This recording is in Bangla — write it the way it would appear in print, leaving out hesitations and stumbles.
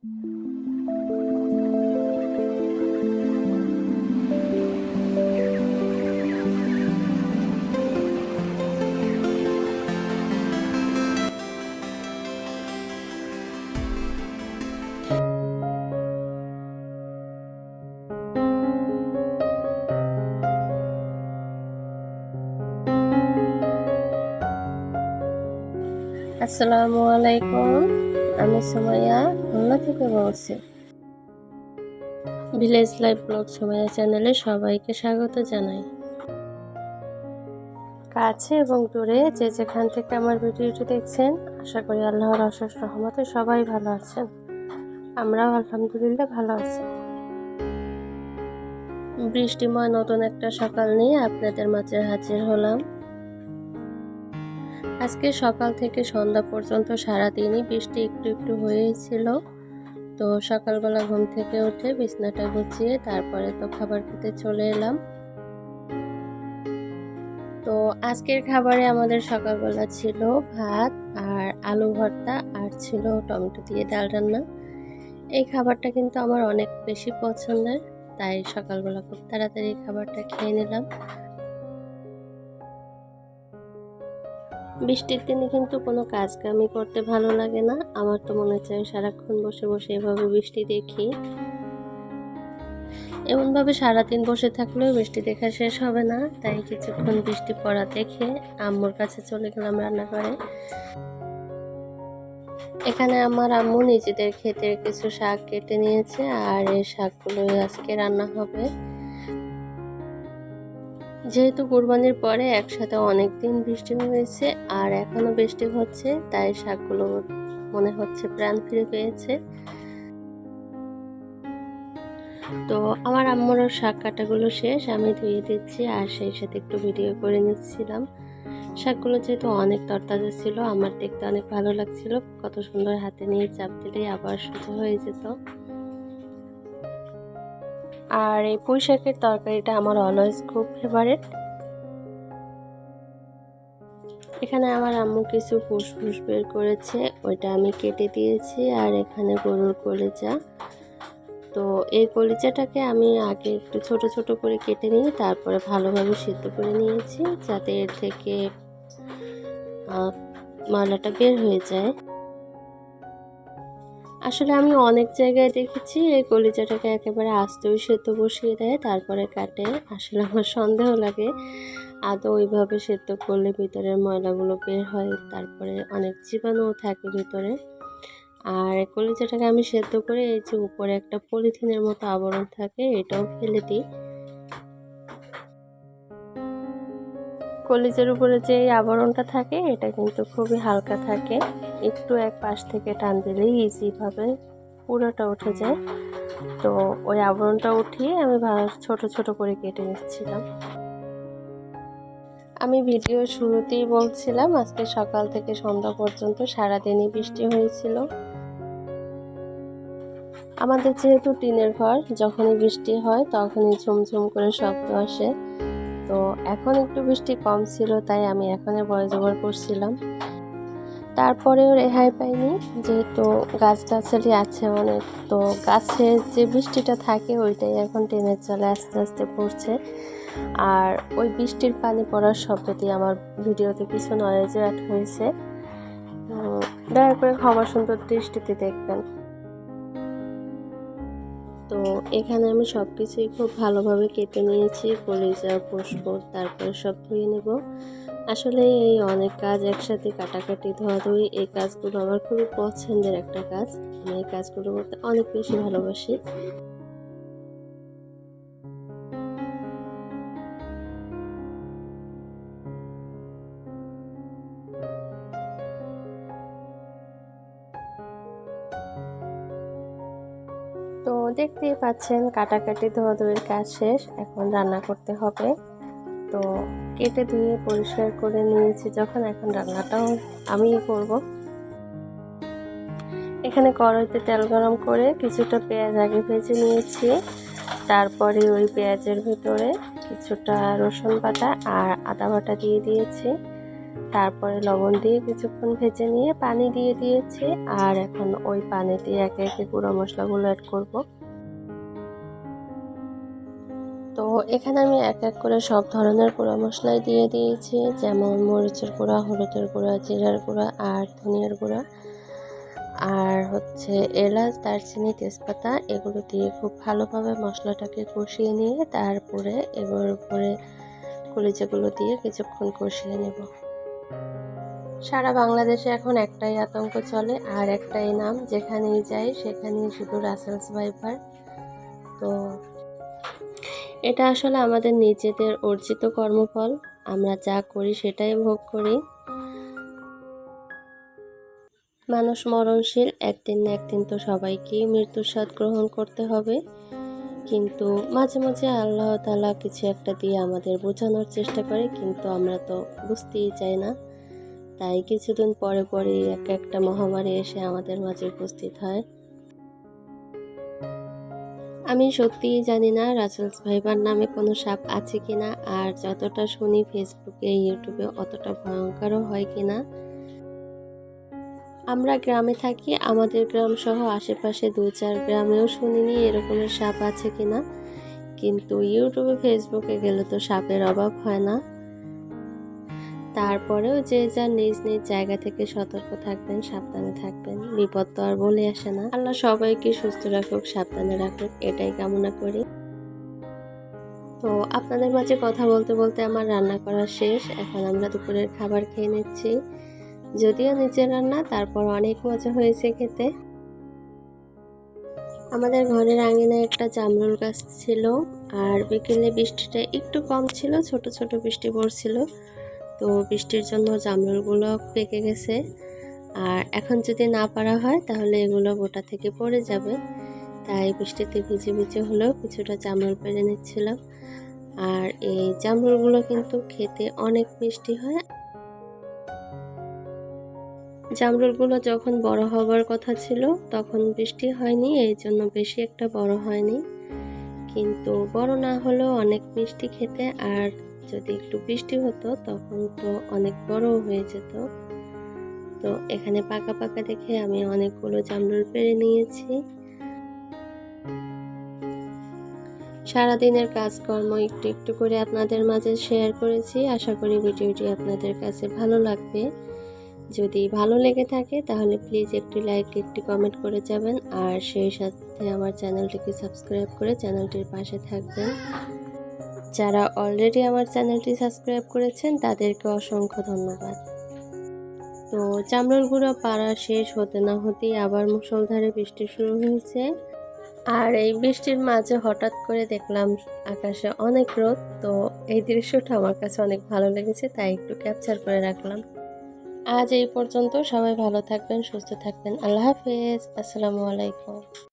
আসসালামু আলাইকুম, আমি সুমাইয়া খুলনা থেকে বলছি। ভিলেজ লাইফ ব্লগ সুমাইয়া চ্যানেলে সবাইকে স্বাগত জানাই। কাছে এবং দূরে যে যেখান থেকে আমার ভিডিওটি দেখছেন, আশা করি আল্লাহর অশেষ রহমতে সবাই ভালো আছেন। আমরাও আলহামদুলিল্লাহ ভালো আছি। বৃষ্টিময় নতুন একটা সকাল নিয়ে আপনাদের মাঝে হাজির হলাম। আজকে সকাল থেকে সন্ধ্যা পর্যন্ত সারাদিনই বৃষ্টি একটু একটু হয়েছিল। তো সকালবেলা ঘুম থেকে উঠে বিছানাটা গুছিয়ে তারপরে তো খাবার খেতে চলে এলাম। তো আজকের খাবারে আমাদের সকালবেলা ছিল ভাত আর আলু ভর্তা আর ছিল টমেটো দিয়ে ডাল রান্না। এই খাবারটা কিন্তু আমার অনেক বেশি পছন্দের, তাই সকালবেলা খুব তাড়াতাড়ি খাবারটা খেয়ে নিলাম। বৃষ্টির দিনে কিন্তু কোনো কাজকামই করতে ভালো লাগে না। আমার তো মনে চায় সারাক্ষণ বসে বসে এভাবে বৃষ্টি দেখি। এমনভাবে সারাদিন বসে থাকলেও বৃষ্টি দেখা শেষ হবে না, তাই কিছুক্ষণ বৃষ্টি পড়া দেখে আম্মুর কাছে চলে গেলাম রান্নাঘরে। এখানে আমার আম্মু নিজেদের ক্ষেতের কিছু শাক কেটে নিয়েছে, আর এই শাকগুলোই আজকে রান্না হবে। যেহেতু কুরবানির পরে একসাথে অনেক দিন বৃষ্টি হয়েছে আর এখনো বৃষ্টি হচ্ছে, তাই শাকগুলো মনে হচ্ছে প্রাণ ফিরে পেয়েছে। তো আমার আম্মুরও শাক কাটাগুলো শেষ, আমি ধুয়ে দিচ্ছি আর সেই সাথে একটু ভিডিও করে নিচ্ছিলাম। শাকগুলো যেহেতু অনেক তরতাজা ছিল, আমার দেখতে অনেক ভালো লাগছিল। কত সুন্দর, হাতে নিয়ে চাপ দিলেই আবার সোজা হয়ে যেত। আর এই পুঁই শাকের তরকারিটা আমার অলওয়েজ খুব ফেভারিট। এখানে আমার আম্মু কিছু ফুসফুস বের করেছে, ওইটা আমি কেটে দিয়েছি। আর এখানে গরুর কলিজা, তো এই কলিজাটাকে আমি আগে একটু ছোট ছোট করে কেটে নিয়ে তারপরে ভালোভাবে সিদ্ধ করে নিয়েছি, যাতে এর থেকে ময়লাটা বের হয়ে যায়। আসলে আমি অনেক জায়গায় দেখেছি এই কলিজাটাকে একেবারে আস্তেই সেদ্ধ বসিয়ে দেয়, তারপরে কাটে। আসলে আমার সন্দেহ লাগে আদৌ ওইভাবে সেদ্ধ করলে ভিতরের ময়লাগুলো বের হয়, তারপরে অনেক জীবাণুও থাকে ভিতরে। আর কলিজাটাকে আমি সেদ্ধ করে এই যে উপরে একটা পলিথিনের মতো আবরণ থাকে, এটাও ফেলে দিই। কলিজার উপরে যে আবরণটা থাকে এটা কিন্তু খুবই হালকা থাকে, একটু এক পাশ থেকে টান দিলেই ইজিভাবে পুরোটা উঠে যায়। তো ওই আবরণটা উঠিয়ে আমি ছোট ছোট করে কেটে নিচ্ছিলাম। আমি ভিডিওর শুরুতেই বলছিলাম আজকে সকাল থেকে সন্ধ্যা পর্যন্ত সারাদিনই বৃষ্টি হয়েছিল। আমাদের যেহেতু টিনের ঘর, যখনই বৃষ্টি হয় তখনই ঝুমঝুম করে শব্দ আসে। তো এখন একটু বৃষ্টি কম ছিল, তাই আমি এখনই ভয়েস ওভার করছিলাম। তারপরেও রেহাই পাইনি, যেহেতু গাছগাছালি আছে অনেক। তো গাছের যে বৃষ্টিটা থাকে ওইটাই এখন টিনের চালে আস্তে আস্তে পড়ছে। আর ওই বৃষ্টির পানি পড়ার শব্দ দিয়ে আমার ভিডিওতে কিছু নয়েজও অ্যাড হয়েছে। দয়া করে ক্ষমা সুন্দর দৃষ্টিতে দেখবেন। তো এখানে আমি সব কিছুই খুব ভালোভাবে কেটে নিয়েছি, কলিজা পুষ্প, তারপরে সব ধুয়ে নেব। আসলে এই অনেক কাজ একসাথে কাটাকাটি ধোয়াধুয়ি, এই কাজগুলো আমার খুবই পছন্দের একটা কাজ। আমি এই কাজগুলো করতে অনেক বেশি ভালোবাসি। তো দেখতেই পাচ্ছেন কাটাকাটি ধোয়াধুয়ির কাজ শেষ, এখন রান্না করতে হবে। তো কেটে ধুয়ে পরিষ্কার করে নিয়েছি যখন, এখন রান্নাটাও আমিই করব। এখানে কড়াইতে তেল গরম করে কিছুটা পেঁয়াজ আগে ভেজে নিয়েছি, তারপরে ওই পেঁয়াজের ভিতরে কিছুটা রসুন বাটা আর আদা বাটা দিয়ে দিয়েছি। তারপরে লবণ দিয়ে কিছুক্ষণ ভেজে নিয়ে পানি দিয়ে দিয়েছি। আর এখন ওই পানিতে একে একে গুঁড়ো মশলাগুলো অ্যাড করব। তো এখানে আমি এক এক করে সব ধরনের গুঁড়ো মশলাই দিয়ে দিয়েছি, যেমন মরিচের গুঁড়া, হলুদের গুঁড়া, জিরার গুঁড়া আর ধনিয়ার গুঁড়া, আর হচ্ছে এলাচ, দারচিনি, তেজপাতা, এগুলো দিয়ে খুব ভালোভাবে মশলাটাকে কষিয়ে নিয়ে তারপরে এগুলোর উপরে কলিজাগুলো দিয়ে কিছুক্ষণ কষিয়ে নেব। সারা বাংলাদেশে এখন একটাই আতঙ্ক চলে আর একটাই নাম, যেখানেই যাই সেখানেই শুধু রাসেলস ভাইপার। তো এটা আসলে আমাদের নিজেদের অর্জিত কর্মফল, আমরা যা করি সেটাই ভোগ করি। মানুষ মরণশীল, একদিন না একদিন তো সবাইকেই মৃত্যুর স্বাদ গ্রহণ করতে হবে, কিন্তু মাঝে মাঝে আল্লাহ তাআলা কিছু একটা দিয়ে আমাদের বোঝানোর চেষ্টা করে, কিন্তু আমরা তো বুঝতেই চাই না। তাই কিছুদিন পরে পরে একটা মহামারী এসে আমাদের মাঝে উপস্থিত হয়। আমি সত্যিই জানি না রাসেলস ভাইপার নামে কোনো সাপ আছে কিনা, আর যতটা শুনি ফেসবুকে, ইউটিউবে অতটা ভয়ঙ্করও হয় কিনা। আমরা গ্রামে থাকি, আমাদের গ্রাম সহ আশেপাশে 2-4 গ্রামেও শুনিনি এরকমের সাপ আছে কিনা, কিন্তু ইউটিউবে, ফেসবুকে গেলে তো সাপের অভাব হয় না। তারপরেও যে যার নিজ নিজ জায়গা থেকে সতর্ক থাকবেন, সাবধানে থাকবেন। বিপদ তো আর বলে আসে না। আল্লাহ সবাইকে সুস্থ রাখুক, সাবধানে রাখুক, এটাই কামনা করি। তো আপনাদের মাঝে কথা বলতে বলতে আমার রান্না করা শেষ। এখন আমরা দুপুরের খাবার খেয়ে নিচ্ছি, যদিও নিচের রান্না, তারপর অনেক মজা হয়েছে খেতে। আমাদের ঘরের আঙিনায় একটা জামরুল গাছ ছিল, আর বিকেলে বৃষ্টিটা একটু কম ছিল, ছোট ছোট বৃষ্টি পড়ছিল। তো বৃষ্টির জন্য জামরুলগুলো পেকে গেছে, আর এখন যদি না পারা হয় তাহলে এগুলো গোটা থেকে পড়ে যাবে। তাই বৃষ্টিতে ভিজে ভিজে হলেও কিছুটা জামরুল পেড়ে নিচ্ছিলাম। আর এই জামরুলগুলো কিন্তু খেতে অনেক মিষ্টি হয়। জামরুলগুলো যখন বড় হবার কথা ছিল তখন বৃষ্টি হয়নি, এই জন্য বেশি একটা বড় হয়নি, কিন্তু বড় না হলেও অনেক মিষ্টি খেতে। আর যদি একটু বৃষ্টি হতো তখন তো অনেক বড় হয়ে যেত। তো এখানে পাকা পাকা দেখে আমি অনেকগুলো জামরুল পেড়ে নিয়েছি। সারাদিনের কাজকর্ম একটু একটু করে আপনাদের মাঝে শেয়ার করেছি। আশা করি ভিডিওটি আপনাদের কাছে ভালো লাগবে। যদি ভালো লেগে থাকে তাহলে প্লিজ একটি লাইক, একটি কমেন্ট করে যাবেন, আর সেই সাথে আমার চ্যানেলটিকে সাবস্ক্রাইব করে চ্যানেলটির পাশে থাকবেন। যারা অলরেডি আমার চ্যানেলটি সাবস্ক্রাইব করেছেন তাদেরকে অসংখ্য ধন্যবাদ। তো জামরুলগুলো পাড়া শেষ হতে না হতেই আবার মুষলধারে বৃষ্টি শুরু হয়েছে, আর এই বৃষ্টির মাঝে হঠাৎ করে দেখলাম আকাশে অনেক রোদ। তো এই দৃশ্যটা আমার কাছে অনেক ভালো লেগেছে, তাই একটু ক্যাপচার করে রাখলাম। আজ এই পর্যন্ত, সবাই ভালো থাকবেন, সুস্থ থাকবেন। আল্লাহ হাফেজ, আসসালামু আলাইকুম।